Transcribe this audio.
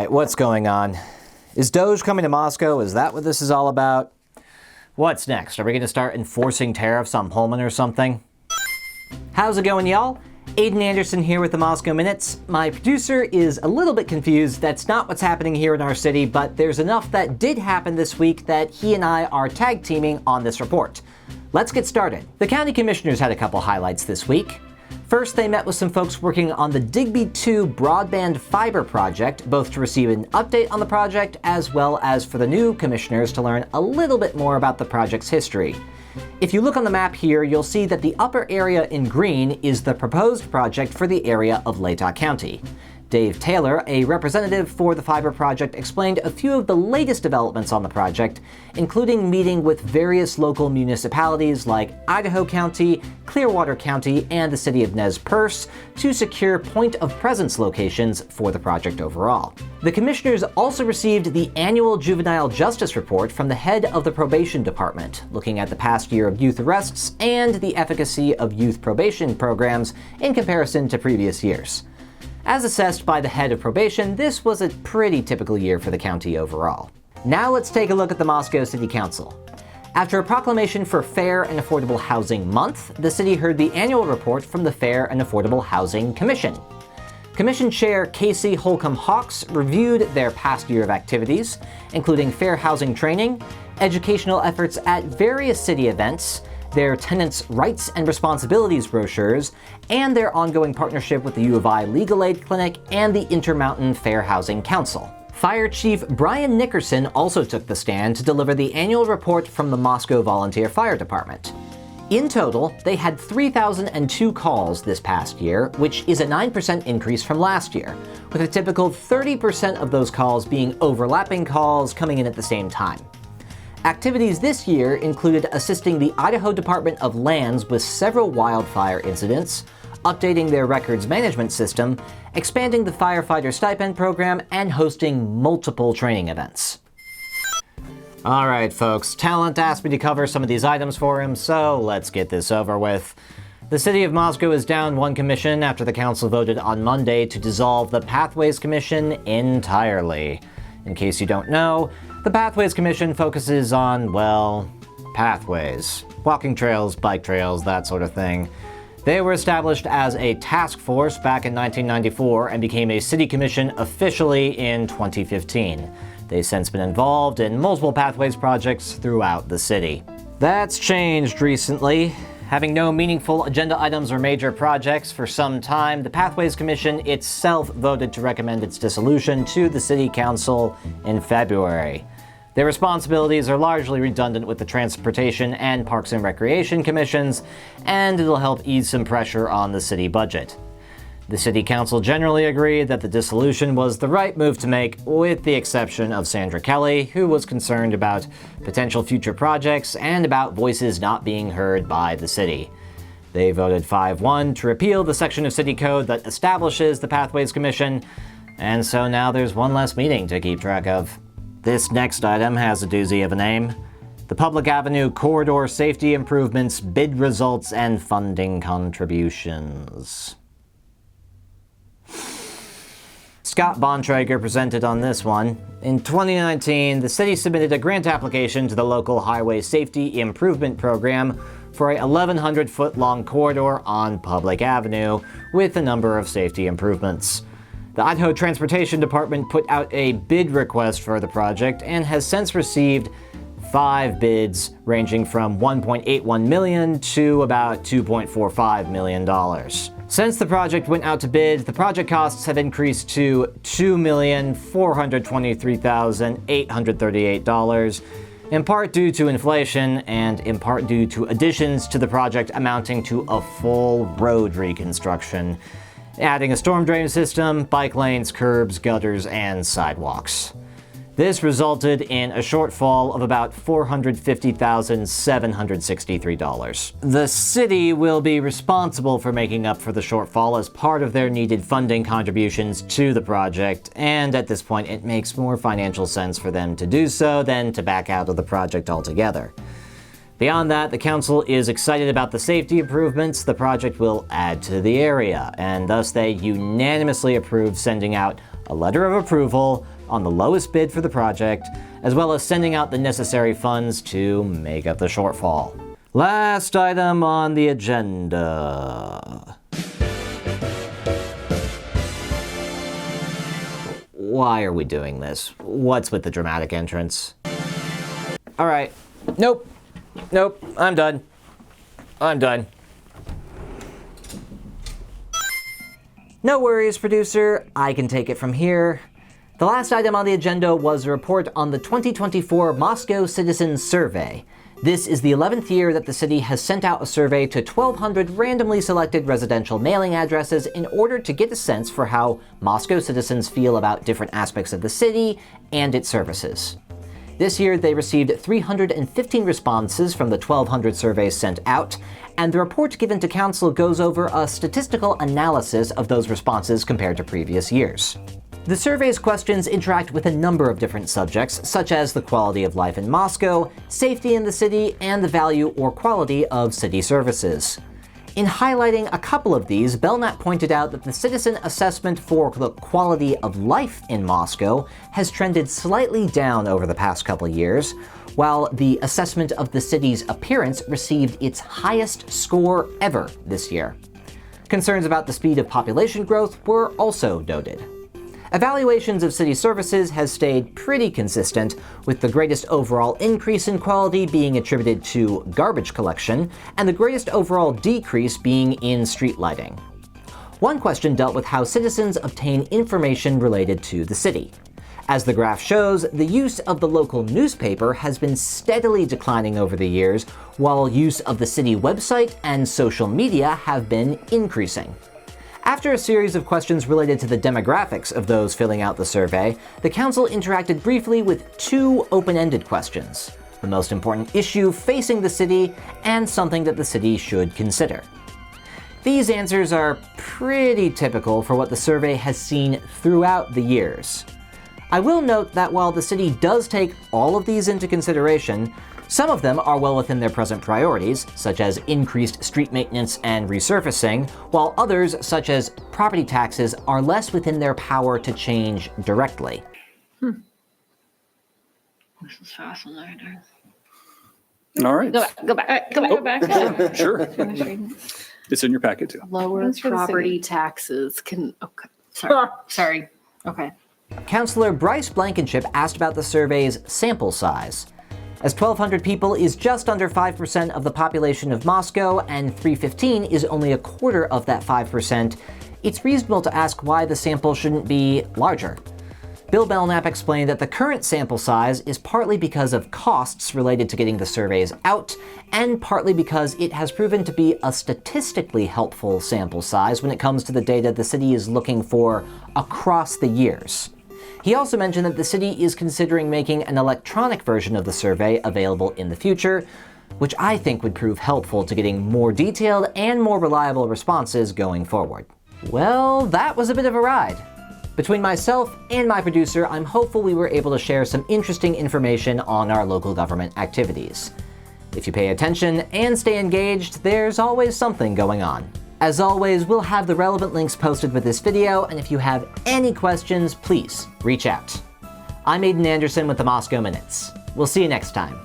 Alright, what's going on? Is Doge coming to Moscow? Is that what this is all about? What's next? Are we going to start enforcing tariffs on Pullman or something? How's it going, y'all? Aiden Anderson here with the Moscow Minutes. My producer is a little bit confused. That's not what's happening here in our city, but there's enough that did happen this week that he and I are tag teaming on this report. Let's get started. The county commissioners had a couple highlights this week. First, they met with some folks working on the Digby 2 broadband fiber project, both to receive an update on the project as well as for the new commissioners to learn a little bit more about the project's history. If you look on the map here, you'll see that the upper area in green is the proposed project for the area of Latah County. Dave Taylor, a representative for the fiber project, explained a few of the latest developments on the project, including meeting with various local municipalities like Idaho County, Clearwater County, and the city of Nez Perce to secure point-of-presence locations for the project overall. The commissioners also received the annual Juvenile Justice Report from the head of the probation department, looking at the past year of youth arrests and the efficacy of youth probation programs in comparison to previous years. As assessed by the head of probation, this was a pretty typical year for the county overall. Now let's take a look at the Moscow City Council. After a proclamation for Fair and Affordable Housing Month, the city heard the annual report from the Fair and Affordable Housing Commission. Commission Chair Casey Holcomb Hawks reviewed their past year of activities, including fair housing training, educational efforts at various city events, their tenants' rights and responsibilities brochures, and their ongoing partnership with the U of I Legal Aid Clinic and the Intermountain Fair Housing Council. Fire Chief Brian Nickerson also took the stand to deliver the annual report from the Moscow Volunteer Fire Department. In total, they had 3,002 calls this past year, which is a 9% increase from last year, with a typical 30% of those calls being overlapping calls coming in at the same time. Activities this year included assisting the Idaho Department of Lands with several wildfire incidents, updating their records management system, expanding the firefighter stipend program, and hosting multiple training events. Alright folks, Talent asked me to cover some of these items for him, so let's get this over with. The City of Moscow is down one commission after the council voted on Monday to dissolve the Pathways Commission entirely. In case you don't know, the Pathways Commission focuses on, well, pathways. Walking trails, bike trails, that sort of thing. They were established as a task force back in 1994 and became a city commission officially in 2015. They've since been involved in multiple pathways projects throughout the city. That's changed recently. Having no meaningful agenda items or major projects for some time, the Pathways Commission itself voted to recommend its dissolution to the City Council in February. Their responsibilities are largely redundant with the Transportation and Parks and Recreation Commissions, and it'll help ease some pressure on the city budget. The City Council generally agreed that the dissolution was the right move to make, with the exception of Sandra Kelly, who was concerned about potential future projects and about voices not being heard by the city. They voted 5-1 to repeal the section of city code that establishes the Pathways Commission, and so now there's one less meeting to keep track of. This next item has a doozy of a name. The Public Avenue Corridor Safety Improvements Bid Results and Funding Contributions. Scott Bontrager presented on this one. In 2019, the city submitted a grant application to the local Highway Safety Improvement Program for a 1,100-foot-long corridor on Public Avenue with a number of safety improvements. The Idaho Transportation Department put out a bid request for the project and has since received 5 bids ranging from $1.81 million to about $2.45 million. Since the project went out to bid, the project costs have increased to $2,423,838, in part due to inflation and in part due to additions to the project amounting to a full road reconstruction, adding a storm drain system, bike lanes, curbs, gutters, and sidewalks. This resulted in a shortfall of about $450,763. The city will be responsible for making up for the shortfall as part of their needed funding contributions to the project, and at this point it makes more financial sense for them to do so than to back out of the project altogether. Beyond that, the council is excited about the safety improvements the project will add to the area, and thus they unanimously approved sending out a letter of approval on the lowest bid for the project, as well as sending out the necessary funds to make up the shortfall. Last item on the agenda. Why are we doing this? What's with the dramatic entrance? All right. Nope. I'm done. No worries, producer. I can take it from here. The last item on the agenda was a report on the 2024 Moscow Citizens Survey. This is the 11th year that the city has sent out a survey to 1,200 randomly selected residential mailing addresses in order to get a sense for how Moscow citizens feel about different aspects of the city and its services. This year, they received 315 responses from the 1,200 surveys sent out, and the report given to council goes over a statistical analysis of those responses compared to previous years. The survey's questions interact with a number of different subjects, such as the quality of life in Moscow, safety in the city, and the value or quality of city services. In highlighting a couple of these, Belknap pointed out that the citizen assessment for the quality of life in Moscow has trended slightly down over the past couple years, while the assessment of the city's appearance received its highest score ever this year. Concerns about the speed of population growth were also noted. Evaluations of city services has stayed pretty consistent, with the greatest overall increase in quality being attributed to garbage collection, and the greatest overall decrease being in street lighting. One question dealt with how citizens obtain information related to the city. As the graph shows, the use of the local newspaper has been steadily declining over the years, while use of the city website and social media have been increasing. After a series of questions related to the demographics of those filling out the survey, the council interacted briefly with two open-ended questions: the most important issue facing the city, and something that the city should consider. These answers are pretty typical for what the survey has seen throughout the years. I will note that while the city does take all of these into consideration, some of them are well within their present priorities, such as increased street maintenance and resurfacing, while others, such as property taxes, are less within their power to change directly. This is fascinating. All right. Go back. Sure. It's in your packet too. Lower That's for the property city. taxes can. Okay. Sorry. Okay. Councillor Bryce Blankenship asked about the survey's sample size. As 1,200 people is just under 5% of the population of Moscow, and 315 is only a quarter of that 5%, it's reasonable to ask why the sample shouldn't be larger. Bill Belknap explained that the current sample size is partly because of costs related to getting the surveys out, and partly because it has proven to be a statistically helpful sample size when it comes to the data the city is looking for across the years. He also mentioned that the city is considering making an electronic version of the survey available in the future, which I think would prove helpful to getting more detailed and more reliable responses going forward. Well, that was a bit of a ride. Between myself and my producer, I'm hopeful we were able to share some interesting information on our local government activities. If you pay attention and stay engaged, there's always something going on. As always, we'll have the relevant links posted with this video, and if you have any questions, please reach out. I'm Aiden Anderson with the Moscow Minutes. We'll see you next time.